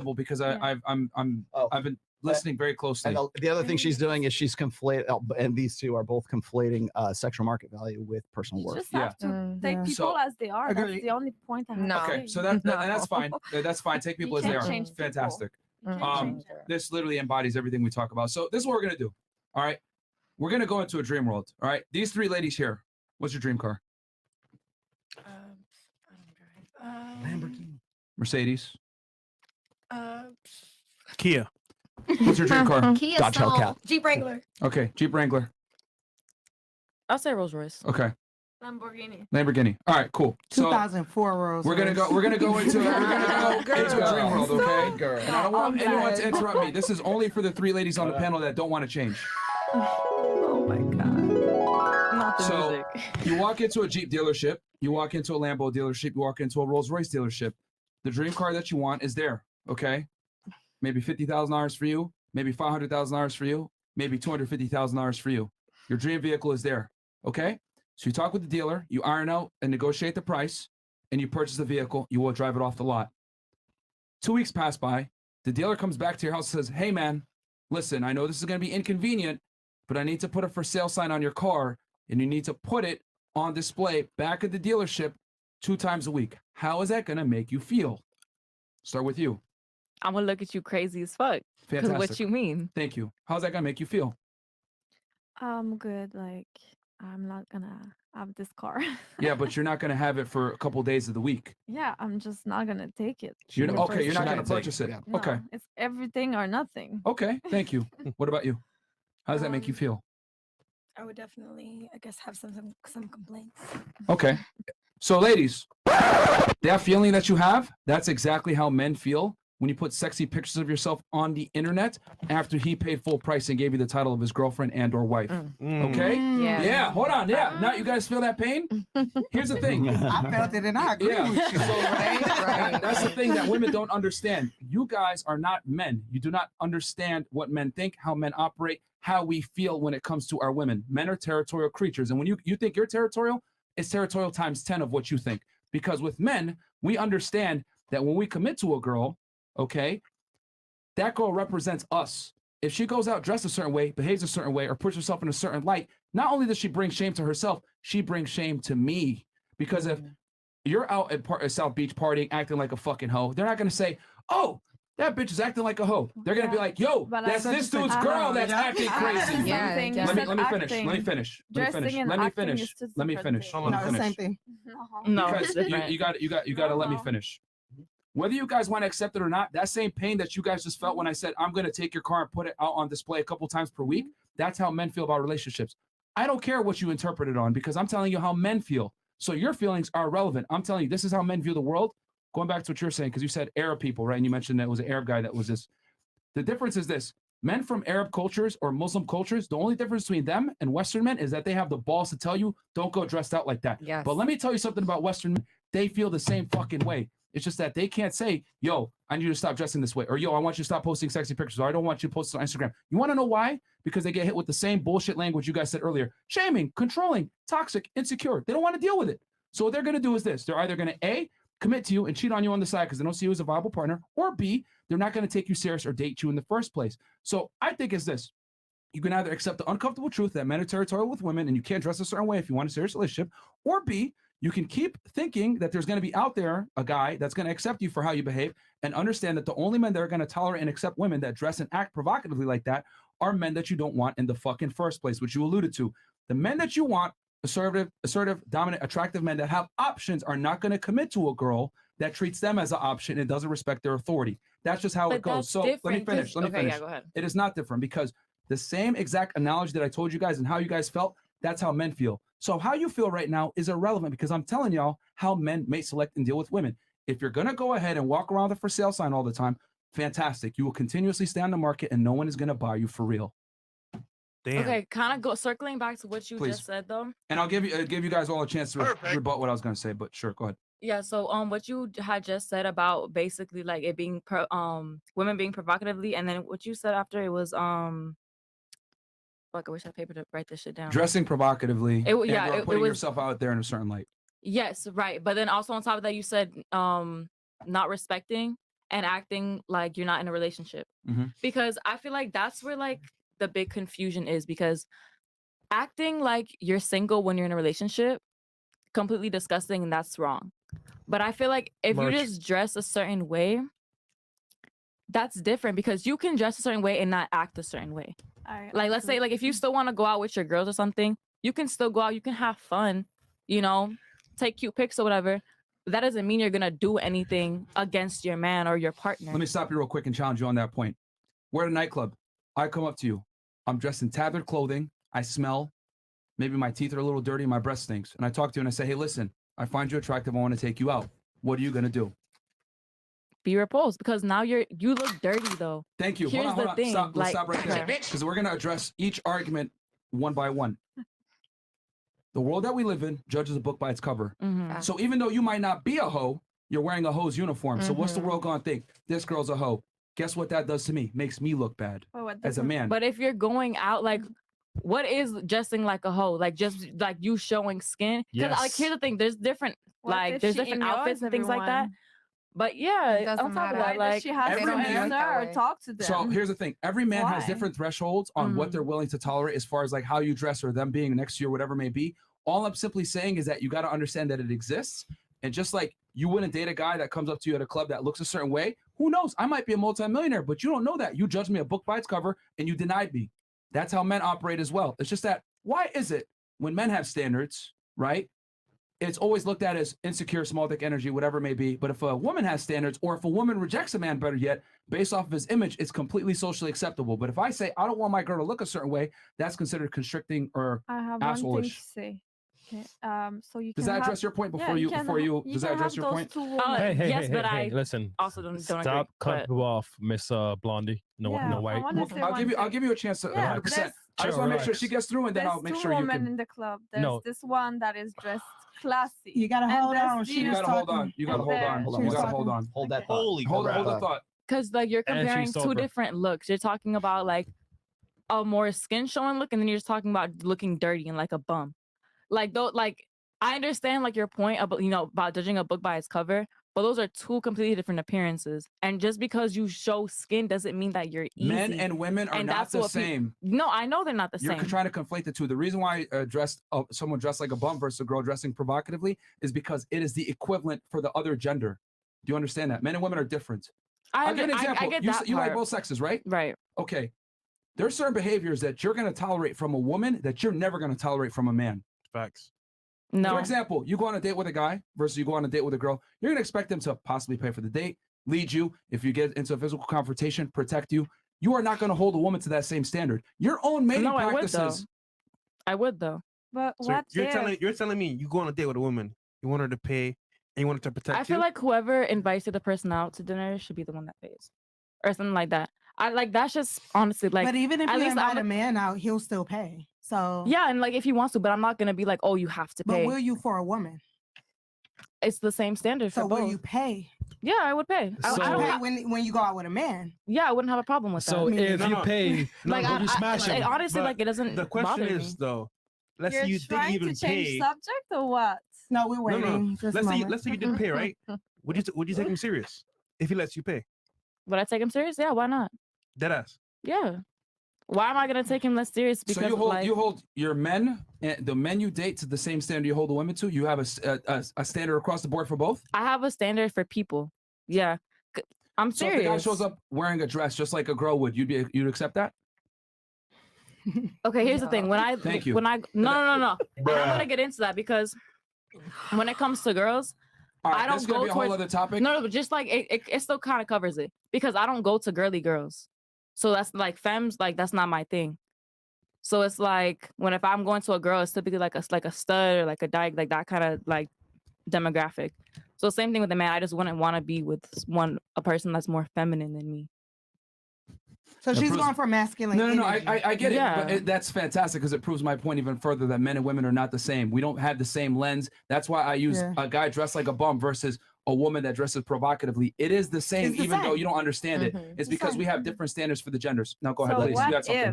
because I've been listening very closely. And the other thing she's doing is she's conflating, and these two are both conflating sexual market value with personal worth. Just have to take people as they are. That's the only point I have. Okay, so and that's fine. That's fine. Take people as they are. Fantastic. This literally embodies everything we talk about. So this is what we're gonna do. All right, we're gonna go into a dream world. All right, these three ladies here. What's your dream car? Lamborghini. Mercedes. Kia. What's your dream car? Kia Dodge Soul. Hellcat. Jeep Wrangler. Okay, Jeep Wrangler. I'll say Rolls Royce. Okay. Lamborghini. All right, cool. So 2004 Rolls we're gonna go into a dream world, okay? Girl. And I don't want anyone to interrupt me. This is only for the three ladies on the panel that don't want to change. Oh my god. Not the So music. you walk into a Jeep dealership, you walk into a Lambo dealership, you walk into a Rolls Royce dealership. The dream car that you want is there, okay? Maybe $50,000 for you, maybe $500,000 for you, maybe $250,000 for you. Your dream vehicle is there, okay? So you talk with the dealer, you iron out and negotiate the price, and you purchase the vehicle. You will drive it off the lot. 2 weeks pass by. The dealer comes back to your house and says, hey, man, listen, I know this is going to be inconvenient, but I need to put a for sale sign on your car, and you need to put it on display back at the dealership 2 times a week. How is that going to make you feel? Start with you. I'm gonna look at you crazy as fuck. Because Fantastic. what you mean? Thank you. How's that going to make you feel? Good. Like, I'm not gonna have this car. Yeah, but you're not going to have it for a couple days of the week. Yeah, I'm just not gonna take it. You're not going to take purchase it. it. No, Okay. It's everything or nothing. Okay. Thank you. What about you? How does that make you feel? I would definitely, I guess, have some complaints. Okay. So, ladies, that feeling that you have, that's exactly how men feel when you put sexy pictures of yourself on the internet after he paid full price and gave you the title of his girlfriend and or wife. Okay? Yeah. Yeah, hold on. Yeah. Now you guys feel that pain? Here's the thing. I felt it and I agree Yeah. with you. So, Right. that's the thing that women don't understand. You guys are not men. You do not understand what men think, how men operate, how we feel when it comes to our women. Men are territorial creatures. And when you think you're territorial, it's territorial times 10 of what you think. Because with men, we understand that when we commit to a girl, okay, that girl represents us. If she goes out dressed a certain way, behaves a certain way, or puts herself in a certain light, not only does she bring shame to herself, she brings shame to me. Because if you're out at South Beach partying, acting like a fucking hoe, they're not going to say, oh, that bitch is acting like a hoe. They're going to be like, yo, But that's I- this dude's girl that's acting crazy. Yeah, Something yeah. is Let me finish. acting. Let me finish. Let me Dressing finish. and Let me acting finish. is two Let me different finish. things. Let me No, the finish. same thing. No, Because it's different. you got to let me finish. Whether you guys want to accept it or not, that same pain that you guys just felt when I said I'm going to take your car and put it out on display a couple times per week, that's how men feel about relationships. I don't care what you interpret it on because I'm telling you how men feel. So your feelings are relevant. I'm telling you, this is how men view the world. Going back to what you're saying, because you said Arab people, right? And you mentioned that it was an Arab guy that was this. The difference is this. Men from Arab cultures or Muslim cultures, the only difference between them and Western men is that they have the balls to tell you, don't go dressed out like that. Yes. But let me tell you something about Western men. They feel the same fucking way. It's just that they can't say, yo, I need you to stop dressing this way. Or, yo, I want you to stop posting sexy pictures. Or I don't want you to post it on Instagram. You want to know why? Because they get hit with the same bullshit language you guys said earlier. Shaming, controlling, toxic, insecure. They don't want to deal with it. So what they're going to do is this. They're either going to, A, commit to you and cheat on you on the side because they don't see you as a viable partner. Or B, they're not going to take you serious or date you in the first place. So I think it's this. You can either accept the uncomfortable truth that men are territorial with women and you can't dress a certain way if you want a serious relationship. Or B, you can keep thinking that there's going to be out there a guy that's going to accept you for how you behave and understand that the only men that are going to tolerate and accept women that dress and act provocatively like that are men that you don't want in the fucking first place, which you alluded to. The men that you want, assertive, dominant, attractive men that have options are not going to commit to a girl that treats them as an option and doesn't respect their authority. That's just how it goes. So let me finish. Let me finish. Yeah, go ahead. It is not different because the same exact analogy that I told you guys and how you guys felt, that's how men feel. So how you feel right now is irrelevant because I'm telling y'all how men may select and deal with women. If you're going to go ahead and walk around the for sale sign all the time, fantastic. You will continuously stay on the market and no one is going to buy you for real. Damn. Okay, kind of circling back to what you Please. just said though. And I'll give you guys all a chance to rebut what I was going to say, but sure, go ahead. Yeah, so what you had just said about basically like it being women being provocatively, and then what you said after it was fuck, I wish I had paper to write this shit down. Dressing provocatively, It putting was yourself out there in a certain light. yes, right. But then also on top of that, you said not respecting, and acting like you're not in a relationship. Mhm. Because I feel like that's where like the big confusion is, because acting like you're single when you're in a relationship, completely disgusting, and that's wrong. But I feel like if you Merch. just dress a certain way, that's different, because you can dress a certain way and not act a certain way. Like, let's say, like, if you still want to go out with your girls or something, you can still go out, you can have fun, you know, take cute pics or whatever. But that doesn't mean you're gonna do anything against your man or your partner. Let me stop you real quick and challenge you on that point. We're at a nightclub. I come up to you. I'm dressed in tattered clothing. I smell. Maybe my teeth are a little dirty. My breath stinks. And I talk to you and I say, hey, listen, I find you attractive. I want to take you out. What are you going to do? Be repulsed, because now you look dirty though. Thank you. Here's hold on. the thing, Stop, let's like- stop right there. Because we're going to address each argument one by one. The world that we live in judges a book by its cover. Mhm. So even though you might not be a hoe, you're wearing a hoe's uniform. So what's the world going to think? This girl's a hoe. Guess what that does to me? Makes me look bad as a man. But if you're going out, like, what is dressing like a hoe? Like, just like you showing skin? Because like, Yes. here's the thing: there's different, like, there's different outfits and things like that. But yeah, It doesn't on top of matter. that, like, she has every to man- answer or talk to them. So here's the thing. Every man has Why? different thresholds on what Mhm. they're willing to tolerate as far as like how you dress or them being next to you or whatever it may be. All I'm simply saying is that you got to understand that it exists. And just like you wouldn't date a guy that comes up to you at a club that looks a certain way, who knows? I might be a multimillionaire, but you don't know that. You judged me a book by its cover and you denied me. That's how men operate as well. It's just that, why is it when men have standards, right? It's always looked at as insecure, small dick energy, whatever it may be. But if a woman has standards, or if a woman rejects a man, better yet, based off of his image, it's completely socially acceptable. But if I say, I don't want my girl to look a certain way, that's considered constricting or I have one thing to asshole-ish. say. Okay. So you does can that have, address your point yeah, before you, can before ha- you, does that can address have your those point? two women. yes, but I listen. also don't Stop agree. cutting But people off, Miss Blondie. No, Yeah, no I white. wanna Well, say I'll one give you, I'll thing. give you a chance to Yeah, 100%. there's- I just want to make sure Relax. she gets through, and then There's I'll make two sure you women can. in the club. There's No. this one that is dressed classy. You gotta and hold there's on. the- She You was gotta hold talking. on. You gotta And hold then- on. Hold You on. gotta Hold hold on. on. Hold that thought. Holy Hold crap. the thought. because like you're And she's comparing two sober. different looks. You're talking about like a more skin showing look, and then you're just talking about looking dirty and like a bum. Like though, like I understand like your point about about judging a book by its cover, but those are two completely different appearances. And just because you show skin doesn't mean that you're easy. Men and women are And not that's the what same. No, I know they're not the You're same. trying to conflate the two. The reason why someone dressed like a bum versus a girl dressing provocatively is because it is the equivalent for the other gender. Do you understand that? Men and women are different. I'll give you an example. I get you, that you like part. both sexes, right? Right. Okay. There are certain behaviors that you're going to tolerate from a woman that you're never going to tolerate from a man. Facts. No. For example, you go on a date with a guy versus you go on a date with a girl. You're going to expect them to possibly pay for the date, lead you. If you get into a physical confrontation, protect you. You are not going to hold a woman to that same standard. Your own mating No, I would though. practices. I would though. But So what if? you're telling me you go on a date with a woman, you want her to pay, and you want her to protect I feel you? like whoever invites the person out to dinner should be the one that pays, or something like that. I like that's just honestly like But even if at you least invite I'm a man out, he'll still pay. So yeah, and like if he wants to, but I'm not gonna be like, oh, you have to But pay. will you for a woman? It's the same standard for So both. will you pay? Yeah, I would pay. I So- don't Pay have- when you go out with a man. yeah, I wouldn't have a problem with So that. Me if neither. you No, pay, Like would you smash like, him? honestly, But like it doesn't. The question bother is me. though, let's You're say you didn't trying even to change pay. subject or what? No, we're No, waiting. no. Just a Let's say moment. you didn't pay, right? Would you take him serious if he lets you pay? Would I take him serious? Yeah, why not? Deadass. Yeah. Why am I gonna take him less serious? Because So you of, hold like, you hold your men, the men you date to the same standard you hold the women to. You have a standard across the board for both. I have a standard for people. Yeah, I'm So if serious. the guy shows up wearing a dress just like a girl would, you'd accept that? Okay, here's the thing. When I Thank you. when I no. And I'm gonna get into that because when it comes to girls, All right, I don't that's gonna go be a whole towards- other topic. no, but just like it still kind of covers it because I don't go to girly girls. So that's like femmes, like that's not my thing. So it's like if I'm going to a girl, it's typically like a stud or like a dyke, like that kind of like demographic. So same thing with the man. I just wouldn't want to be with a person that's more feminine than me. So she's proves- going for masculine. No. energy. I get it. Yeah. But that's fantastic because it proves my point even further that men and women are not the same. We don't have the same lens. That's why I use Yeah. a guy dressed like a bum versus a woman that dresses provocatively. It is the same, It's the even though same. you don't understand it. Mhm. It's the because we same. have different standards for the genders. Now go ahead, So please. You what got something. if